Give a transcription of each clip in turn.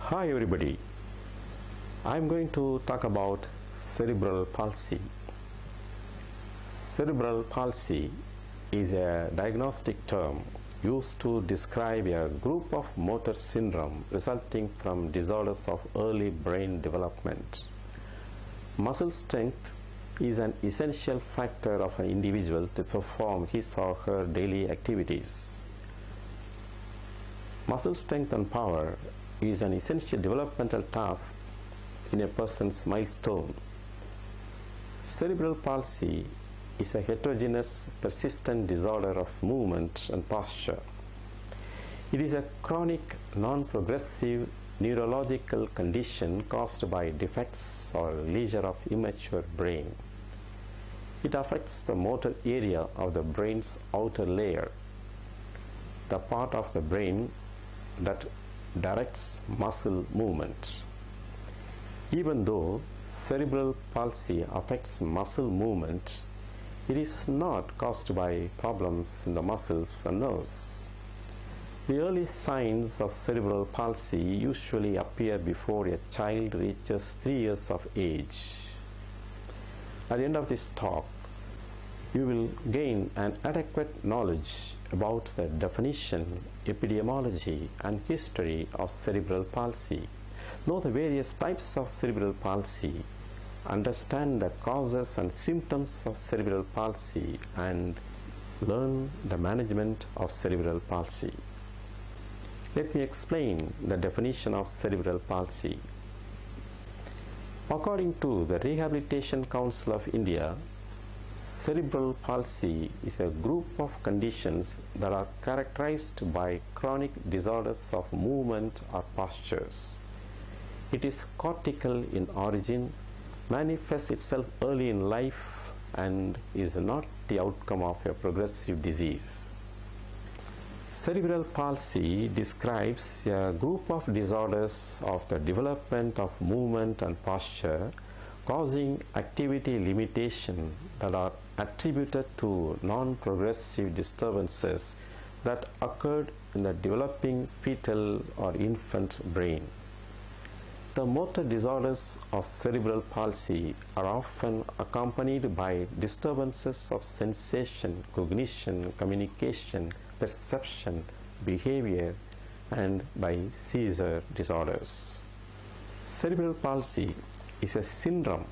Hi everybody, I am going to talk about cerebral palsy. Cerebral palsy is a diagnostic term used to describe a group of motor syndrome resulting from disorders of early brain development. Muscle strength is an essential factor of an individual to perform his or her daily activities. Muscle strength and power is an essential developmental task in a person's milestone. Cerebral palsy is a heterogeneous, persistent disorder of movement and posture. It is a chronic, non-progressive neurological condition caused by defects or leisure of immature brain. It affects the motor area of the brain's outer layer, the part of the brain that directs muscle movement. Even though cerebral palsy affects muscle movement, it is not caused by problems in the muscles and nerves. The early signs of cerebral palsy usually appear before a child reaches 3 years of age. At the end of this talk, you will gain an adequate knowledge about the definition, epidemiology, and history of cerebral palsy, know the various types of cerebral palsy, understand the causes and symptoms of cerebral palsy, and learn the management of cerebral palsy. Let me explain the definition of cerebral palsy. According to the Rehabilitation Council of India, cerebral palsy is a group of conditions that are characterized by chronic disorders of movement or postures. It is cortical in origin, manifests itself early in life, and is not the outcome of a progressive disease. Cerebral palsy describes a group of disorders of the development of movement and posture causing activity limitation that are attributed to non-progressive disturbances that occurred in the developing fetal or infant brain. The motor disorders of cerebral palsy are often accompanied by disturbances of sensation, cognition, communication, perception, behavior, and by seizure disorders. Cerebral palsy is a syndrome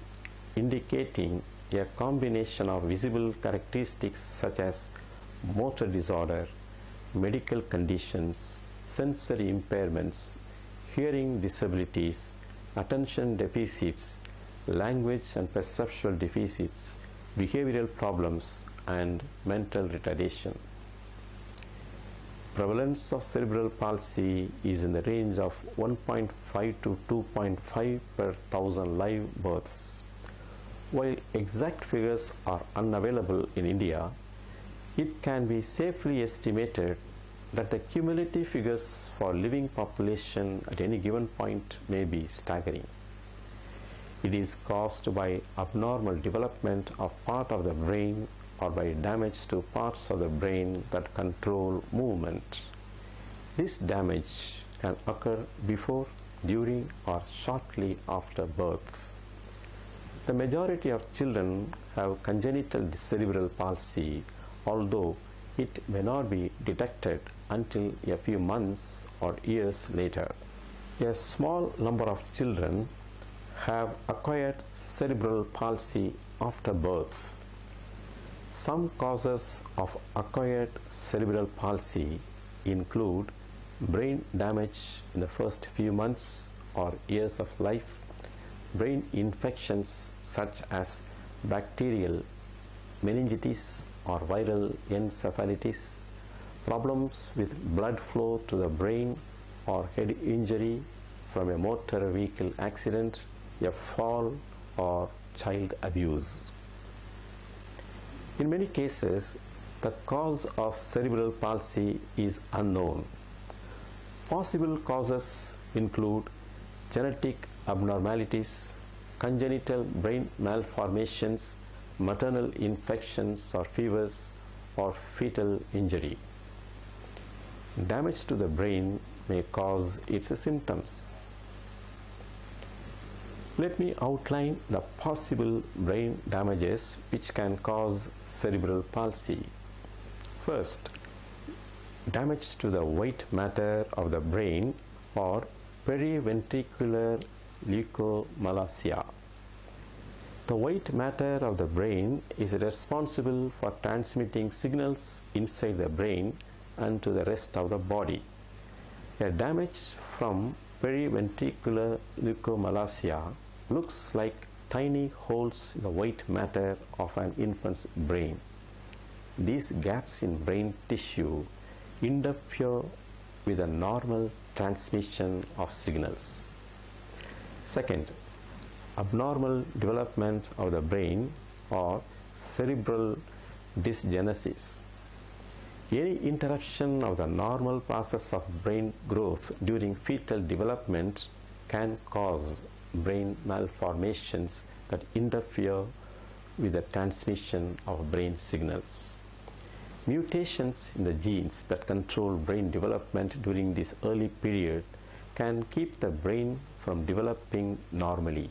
indicating a combination of visible characteristics such as motor disorder, medical conditions, sensory impairments, hearing disabilities, attention deficits, language and perceptual deficits, behavioral problems, and mental retardation. Prevalence of cerebral palsy is in the range of 1.5 to 2.5 per thousand live births. While exact figures are unavailable in India, it can be safely estimated that the cumulative figures for living population at any given point may be staggering. It is caused by abnormal development of part of the brain or by damage to parts of the brain that control movement. This damage can occur before, during, or shortly after birth. The majority of children have congenital cerebral palsy, although it may not be detected until a few months or years later. A small number of children have acquired cerebral palsy after birth. Some causes of acquired cerebral palsy include brain damage in the first few months or years of life, brain infections such as bacterial meningitis or viral encephalitis, problems with blood flow to the brain or head injury from a motor vehicle accident, a fall, or child abuse. In many cases, the cause of cerebral palsy is unknown. Possible causes include genetic abnormalities, congenital brain malformations, maternal infections or fevers, or fetal injury. Damage to the brain may cause its symptoms. Let me outline the possible brain damages which can cause cerebral palsy. First, damage to the white matter of the brain or periventricular leukomalacia. The white matter of the brain is responsible for transmitting signals inside the brain and to the rest of the body. A damage from periventricular leukomalacia looks like tiny holes in the white matter of an infant's brain. These gaps in brain tissue interfere with the normal transmission of signals. Second, abnormal development of the brain or cerebral dysgenesis. Any interruption of the normal process of brain growth during fetal development can cause brain malformations that interfere with the transmission of brain signals. Mutations in the genes that control brain development during this early period can keep the brain from developing normally.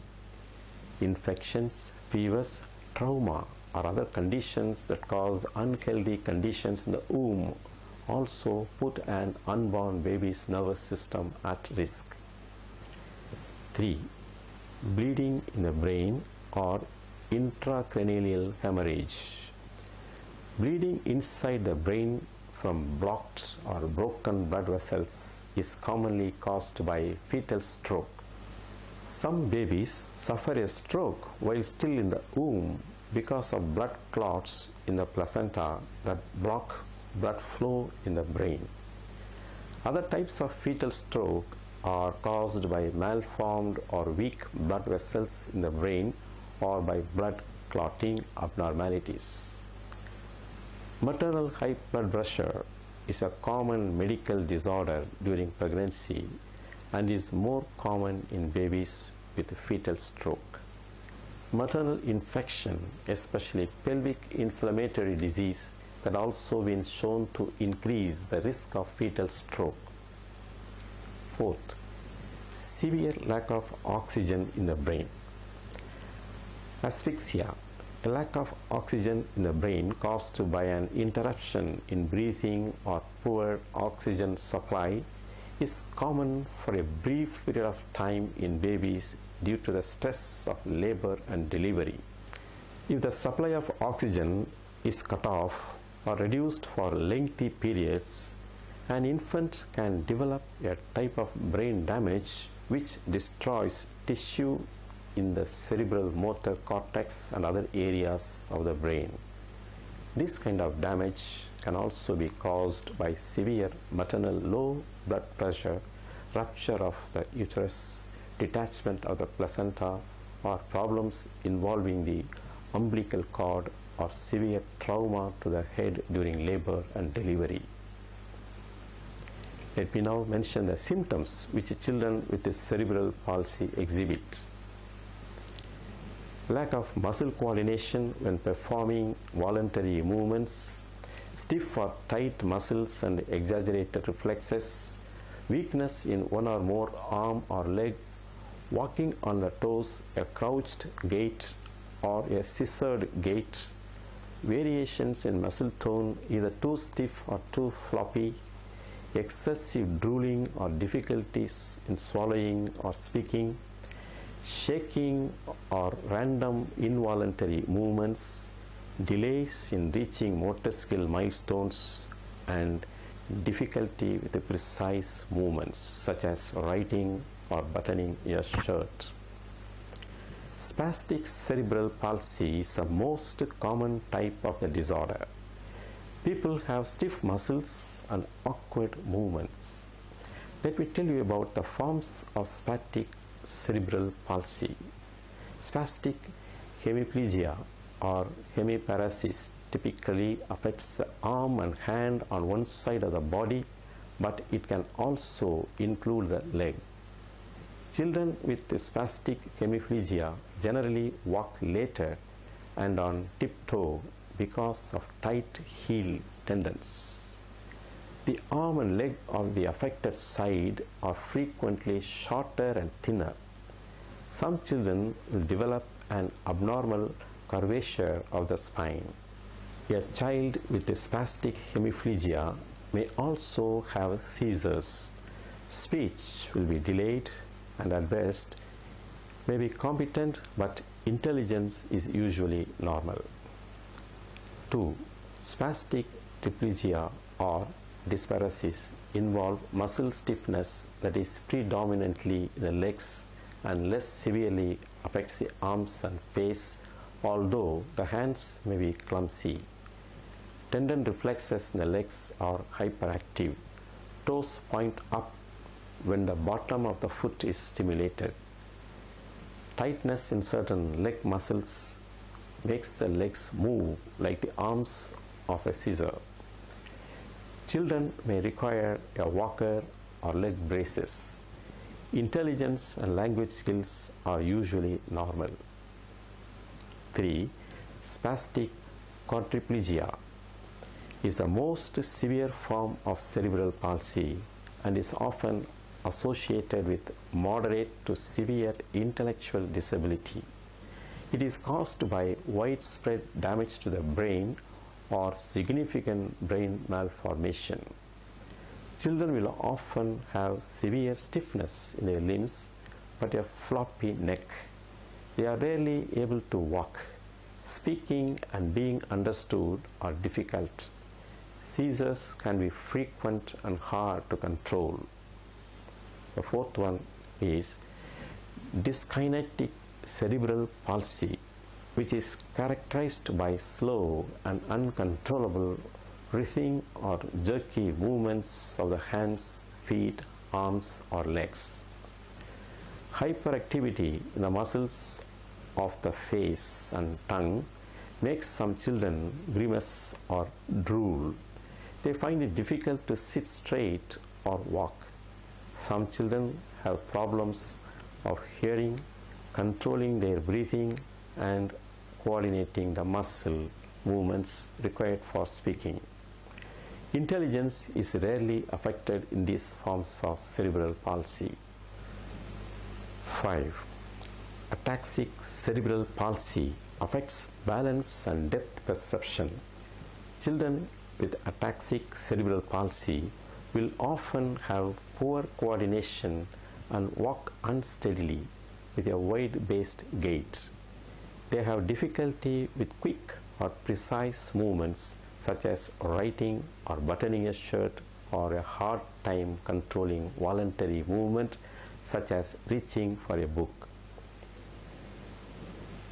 Infections, fevers, trauma, or other conditions that cause unhealthy conditions in the womb also put an unborn baby's nervous system at risk. 3. Bleeding in the brain or intracranial hemorrhage. Bleeding inside the brain from blocked or broken blood vessels is commonly caused by fetal stroke. Some babies suffer a stroke while still in the womb because of blood clots in the placenta that block blood flow in the brain. Other types of fetal stroke are caused by malformed or weak blood vessels in the brain or by blood clotting abnormalities. Maternal high blood pressure is a common medical disorder during pregnancy and is more common in babies with fetal stroke. Maternal infection, especially pelvic inflammatory disease, that also been shown to increase the risk of fetal stroke. Fourth, severe lack of oxygen in the brain. Asphyxia, a lack of oxygen in the brain caused by an interruption in breathing or poor oxygen supply, is common for a brief period of time in babies due to the stress of labor and delivery. If the supply of oxygen is cut off or reduced for lengthy periods, an infant can develop a type of brain damage which destroys tissue in the cerebral motor cortex and other areas of the brain. This kind of damage can also be caused by severe maternal low blood pressure, rupture of the uterus, detachment of the placenta, or problems involving the umbilical cord, or severe trauma to the head during labor and delivery. Let me now mention the symptoms which children with this cerebral palsy exhibit. Lack of muscle coordination when performing voluntary movements, stiff or tight muscles and exaggerated reflexes, weakness in one or more arm or leg, walking on the toes, a crouched gait or a scissored gait, variations in muscle tone, either too stiff or too floppy, excessive drooling or difficulties in swallowing or speaking, shaking or random involuntary movements, delays in reaching motor skill milestones, and difficulty with the precise movements such as writing or buttoning a shirt. Spastic cerebral palsy is the most common type of the disorder. People have stiff muscles and awkward movements. Let me tell you about the forms of spastic cerebral palsy. Spastic hemiplegia or hemiparesis typically affects the arm and hand on one side of the body, but it can also include the leg. Children with spastic hemiplegia generally walk later and on tiptoe because of tight heel tendons. The arm and leg of the affected side are frequently shorter and thinner. Some children will develop an abnormal curvature of the spine. A child with a spastic hemiplegia may also have seizures. Speech will be delayed and at best may be competent, but intelligence is usually normal. 2. Spastic diplegia or dysparesis involve muscle stiffness that is predominantly in the legs and less severely affects the arms and face, although the hands may be clumsy. Tendon reflexes in the legs are hyperactive. Toes point up when the bottom of the foot is stimulated. Tightness in certain leg muscles makes the legs move like the arms of a scissor. Children may require a walker or leg braces. Intelligence and language skills are usually normal. 3. Spastic quadriplegia is the most severe form of cerebral palsy and is often associated with moderate to severe intellectual disability. It is caused by widespread damage to the brain or significant brain malformation. Children will often have severe stiffness in their limbs but a floppy neck. They are rarely able to walk. Speaking and being understood are difficult. Seizures can be frequent and hard to control. The fourth one is dyskinetic cerebral palsy, which is characterized by slow and uncontrollable writhing or jerky movements of the hands, feet, arms, or legs. Hyperactivity in the muscles of the face and tongue makes some children grimace or drool. They find it difficult to sit straight or walk. Some children have problems of hearing, controlling their breathing, and coordinating the muscle movements required for speaking. Intelligence is rarely affected in these forms of cerebral palsy. 5. Ataxic cerebral palsy affects balance and depth perception. Children with ataxic cerebral palsy will often have poor coordination and walk unsteadily with a wide-based gait. They have difficulty with quick or precise movements such as writing or buttoning a shirt, or a hard time controlling voluntary movement such as reaching for a book.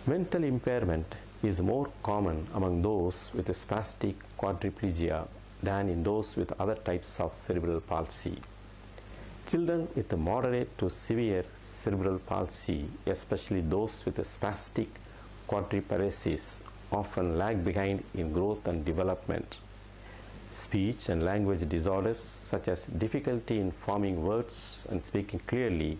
Mental impairment is more common among those with spastic quadriplegia than in those with other types of cerebral palsy. Children with moderate to severe cerebral palsy, especially those with spastic quadriparesis, often lag behind in growth and development. Speech and language disorders such as difficulty in forming words and speaking clearly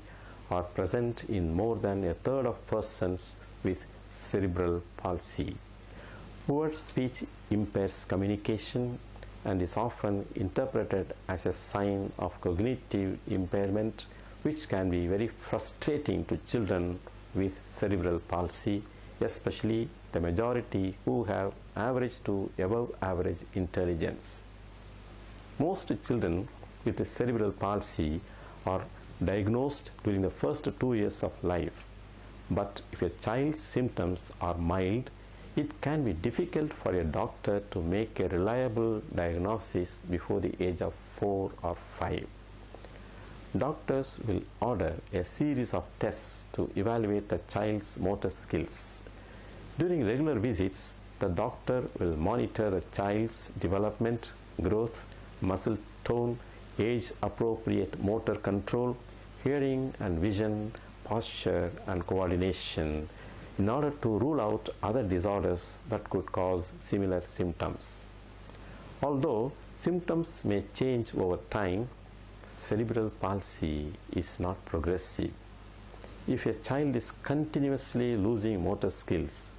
are present in more than a third of persons with cerebral palsy. Poor speech impairs communication and is often interpreted as a sign of cognitive impairment, which can be very frustrating to children with cerebral palsy, especially the majority who have average to above average intelligence. Most children with cerebral palsy are diagnosed during the first 2 years of life, but if a child's symptoms are mild, it can be difficult for a doctor to make a reliable diagnosis before the age of 4 or 5. Doctors will order a series of tests to evaluate the child's motor skills. During regular visits, the doctor will monitor the child's development, growth, muscle tone, age-appropriate motor control, hearing and vision, posture, and coordination in order to rule out other disorders that could cause similar symptoms. Although symptoms may change over time, cerebral palsy is not progressive. If a child is continuously losing motor skills,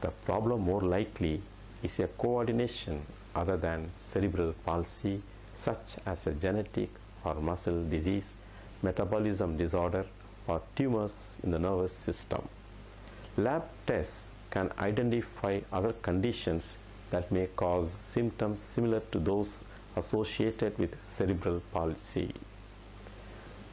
the problem more likely is a coordination other than cerebral palsy, such as a genetic or muscle disease, metabolism disorder, or tumors in the nervous system. Lab tests can identify other conditions that may cause symptoms similar to those associated with cerebral palsy.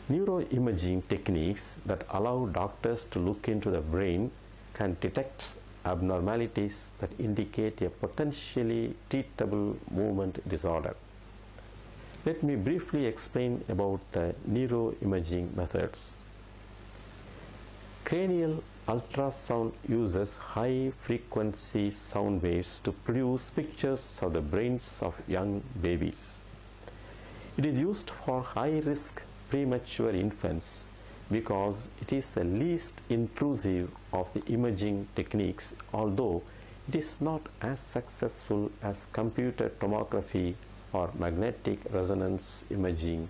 Neuroimaging techniques that allow doctors to look into the brain can detect abnormalities that indicate a potentially treatable movement disorder. Let me briefly explain about the neuroimaging methods. Cranial ultrasound uses high-frequency sound waves to produce pictures of the brains of young babies. It is used for high-risk premature infants because it is the least intrusive of the imaging techniques, although it is not as successful as computer tomography or magnetic resonance imaging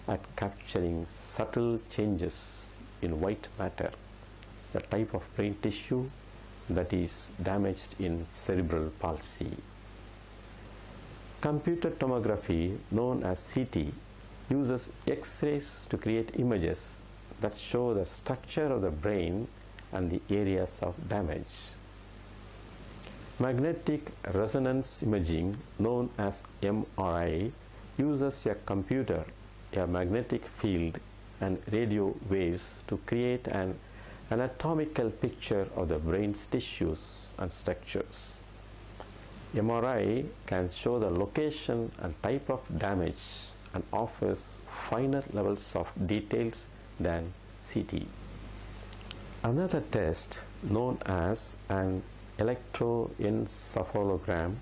at capturing subtle changes in white matter, the type of brain tissue that is damaged in cerebral palsy. Computer tomography, known as CT, uses X-rays to create images that show the structure of the brain and the areas of damage. Magnetic resonance imaging, known as MRI, uses a computer, a magnetic field, and radio waves to create an anatomical picture of the brain's tissues and structures. MRI can show the location and type of damage and offers finer levels of details than CT. Another test, known as an electroencephalogram,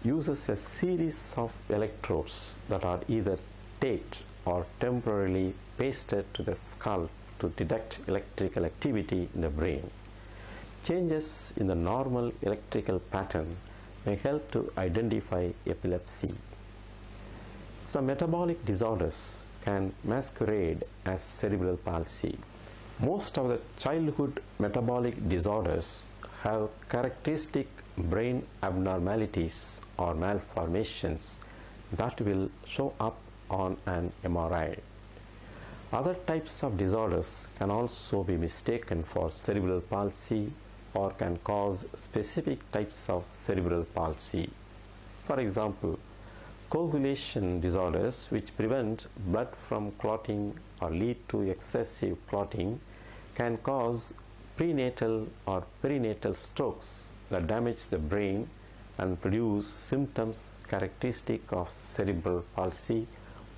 uses a series of electrodes that are either taped or temporarily pasted to the skull to detect electrical activity in the brain. Changes in the normal electrical pattern may help to identify epilepsy. Some metabolic disorders can masquerade as cerebral palsy. Most of the childhood metabolic disorders have characteristic brain abnormalities or malformations that will show up on an MRI. Other types of disorders can also be mistaken for cerebral palsy or can cause specific types of cerebral palsy. For example, coagulation disorders, which prevent blood from clotting or lead to excessive clotting, can cause prenatal or perinatal strokes that damage the brain and produce symptoms characteristic of cerebral palsy,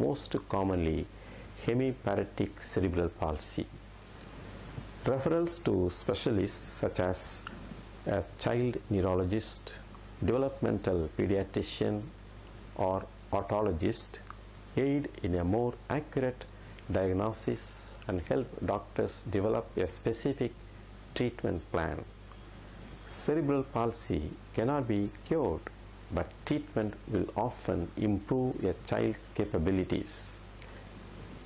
most commonly hemiparetic cerebral palsy. Referrals to specialists such as a child neurologist, developmental pediatrician, or otologist aid in a more accurate diagnosis and help doctors develop a specific treatment plan. Cerebral palsy cannot be cured, but treatment will often improve a child's capabilities.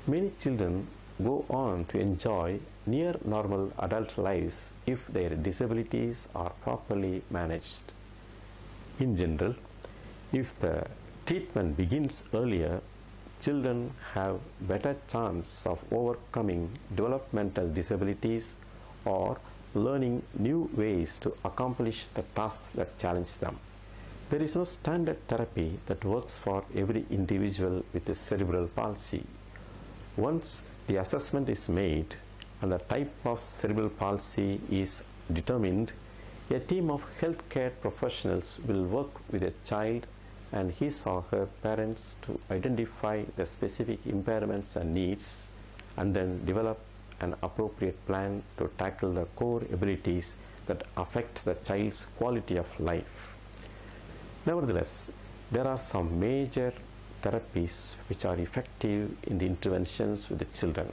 Many children go on to enjoy near normal adult lives if their disabilities are properly managed. In general, if the treatment begins earlier, children have better chance of overcoming developmental disabilities or learning new ways to accomplish the tasks that challenge them. There is no standard therapy that works for every individual with a cerebral palsy. Once the assessment is made and the type of cerebral palsy is determined, a team of healthcare professionals will work with a child and his or her parents to identify the specific impairments and needs and then develop an appropriate plan to tackle the core abilities that affect the child's quality of life. Nevertheless, there are some major therapies which are effective in the interventions with the children.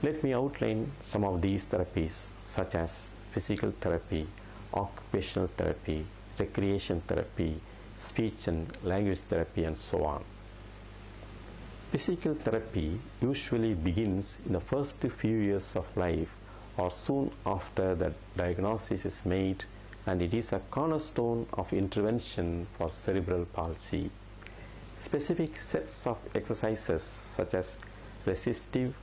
Let me outline some of these therapies, such as physical therapy, occupational therapy, recreation therapy, speech and language therapy, and so on. Physical therapy usually begins in the first few years of life or soon after the diagnosis is made, and it is a cornerstone of intervention for cerebral palsy. Specific sets of exercises such as resistive,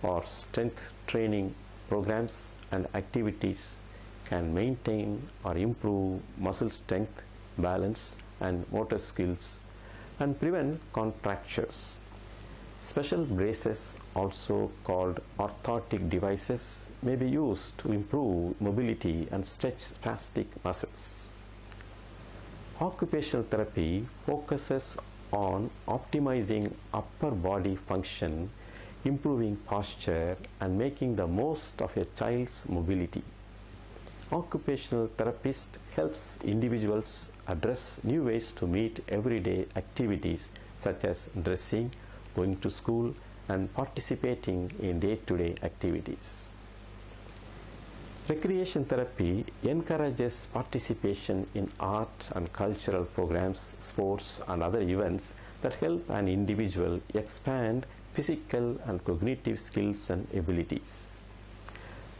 or strength training programs and activities can maintain or improve muscle strength, balance, and motor skills and prevent contractures. Special braces, also called orthotic devices, may be used to improve mobility and stretch spastic muscles. Occupational therapy focuses on optimizing upper body function, improving posture, and making the most of a child's mobility. Occupational therapist helps individuals address new ways to meet everyday activities such as dressing, going to school, and participating in day-to-day activities. Recreation therapy encourages participation in art and cultural programs, sports, and other events that help an individual expand physical and cognitive skills and abilities.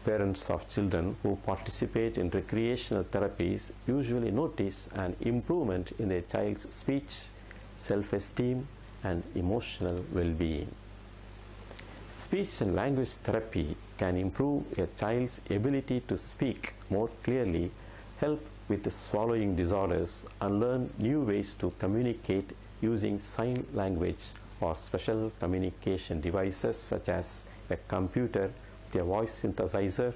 Parents of children who participate in recreational therapies usually notice an improvement in their child's speech, self-esteem, and emotional well-being. Speech and language therapy can improve a child's ability to speak more clearly, help with the swallowing disorders, and learn new ways to communicate using sign language or special communication devices such as a computer, a voice synthesizer,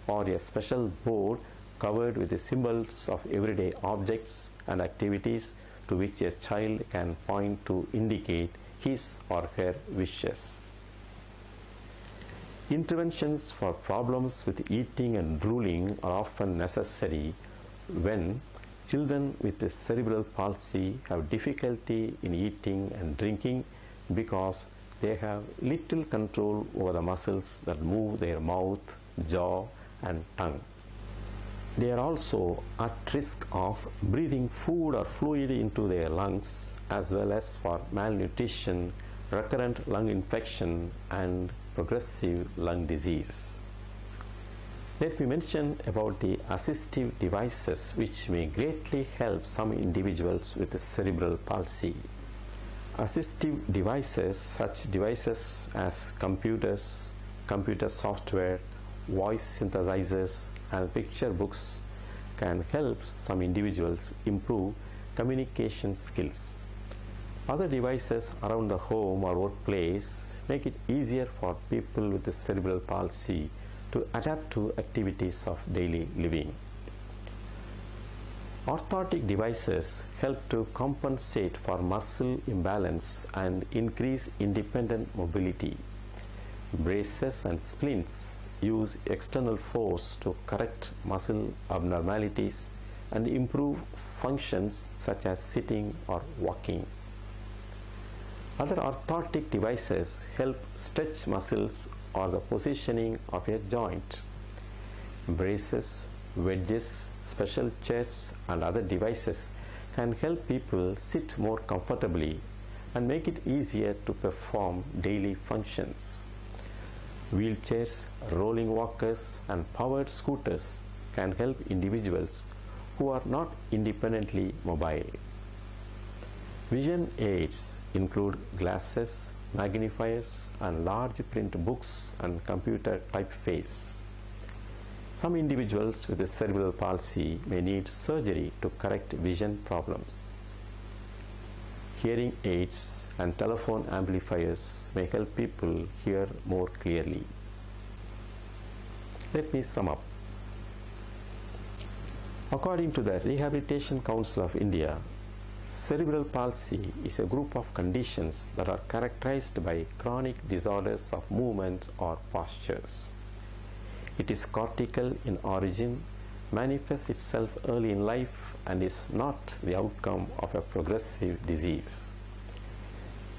or a special board covered with the symbols of everyday objects and activities to which a child can point to indicate his or her wishes. Interventions for problems with eating and drooling are often necessary when children with the cerebral palsy have difficulty in eating and drinking because they have little control over the muscles that move their mouth, jaw, and tongue. They are also at risk of breathing food or fluid into their lungs, as well as for malnutrition, recurrent lung infection, and progressive lung disease. Let me mention about the assistive devices which may greatly help some individuals with cerebral palsy. Assistive devices, such devices as computers, computer software, voice synthesizers, and picture books can help some individuals improve communication skills. Other devices around the home or workplace make it easier for people with the cerebral palsy to adapt to activities of daily living. Orthotic devices help to compensate for muscle imbalance and increase independent mobility. Braces and splints use external force to correct muscle abnormalities and improve functions such as sitting or walking. Other orthotic devices help stretch muscles or the positioning of a joint. Braces, wedges, special chairs, and other devices can help people sit more comfortably and make it easier to perform daily functions. Wheelchairs, rolling walkers, and powered scooters can help individuals who are not independently mobile. Vision aids include glasses, magnifiers, and large print books and computer typeface. Some individuals with cerebral palsy may need surgery to correct vision problems. Hearing aids and telephone amplifiers may help people hear more clearly. Let me sum up. According to the Rehabilitation Council of India, cerebral palsy is a group of conditions that are characterized by chronic disorders of movement or postures. It is cortical in origin, manifests itself early in life, and is not the outcome of a progressive disease.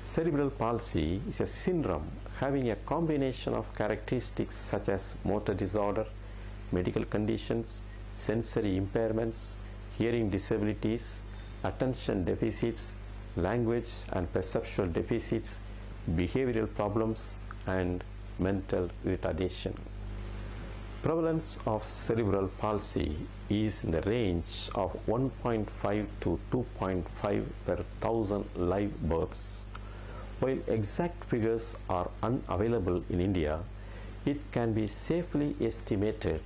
Cerebral palsy is a syndrome having a combination of characteristics such as motor disorder, medical conditions, sensory impairments, hearing disabilities, attention deficits, language and perceptual deficits, behavioral problems, and mental retardation. Prevalence of cerebral palsy is in the range of 1.5 to 2.5 per thousand live births, While exact figures are unavailable in India, it can be safely estimated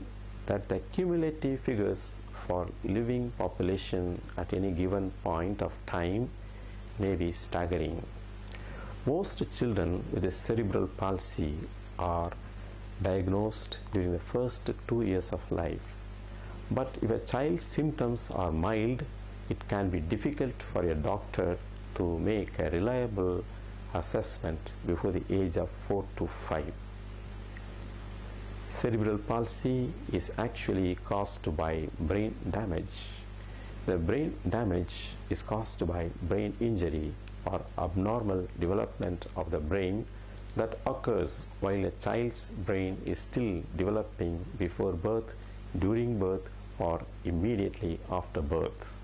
that the cumulative figures for living population at any given point of time may be staggering. Most children with a cerebral palsy are diagnosed during the first 2 years of life. But if a child's symptoms are mild, it can be difficult for a doctor to make a reliable assessment before the age of 4 to 5. Cerebral palsy is actually caused by brain damage. The brain damage is caused by brain injury or abnormal development of the brain that occurs while a child's brain is still developing before birth, during birth, or immediately after birth.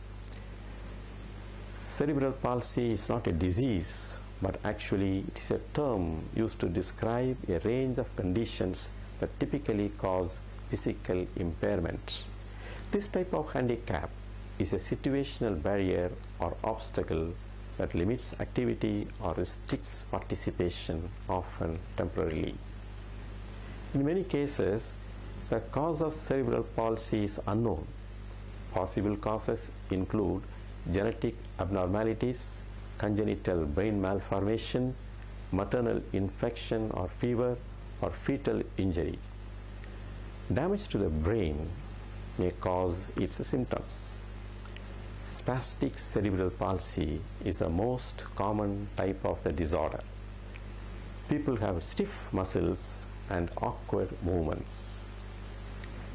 Cerebral palsy is not a disease, but actually it is a term used to describe a range of conditions that typically cause physical impairment. This type of handicap is a situational barrier or obstacle that limits activity or restricts participation, often temporarily. In many cases, the cause of cerebral palsy is unknown. Possible causes include genetic abnormalities, congenital brain malformation, maternal infection or fever, or fetal injury. Damage to the brain may cause its symptoms. Spastic cerebral palsy is the most common type of the disorder. People have stiff muscles and awkward movements.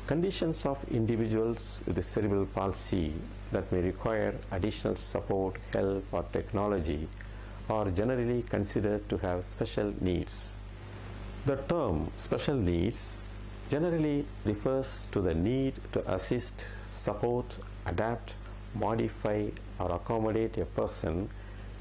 Conditions of individuals with cerebral palsy that may require additional support, help, or technology are generally considered to have special needs. The term special needs generally refers to the need to assist, support, adapt, modify, or accommodate a person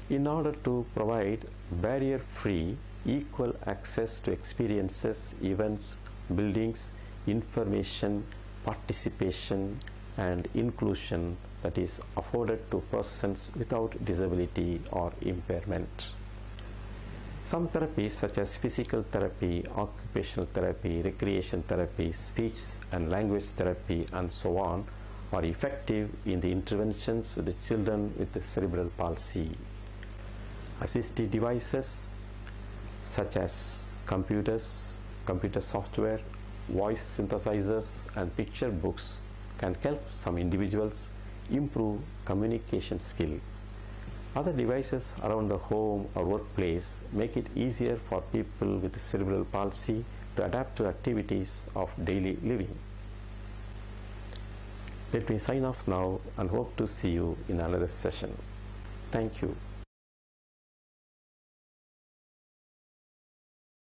in order to provide barrier-free, equal access to experiences, events, buildings, information, participation, and inclusion that is afforded to persons without disability or impairment. Some therapies such as physical therapy, occupational therapy, recreation therapy, speech and language therapy, and so on are effective in the interventions with the children with the cerebral palsy. Assistive devices such as computers, computer software, voice synthesizers, and picture books can help some individuals improve communication skill. Other devices around the home or workplace make it easier for people with cerebral palsy to adapt to activities of daily living. Let me sign off now and hope to see you in another session. Thank you.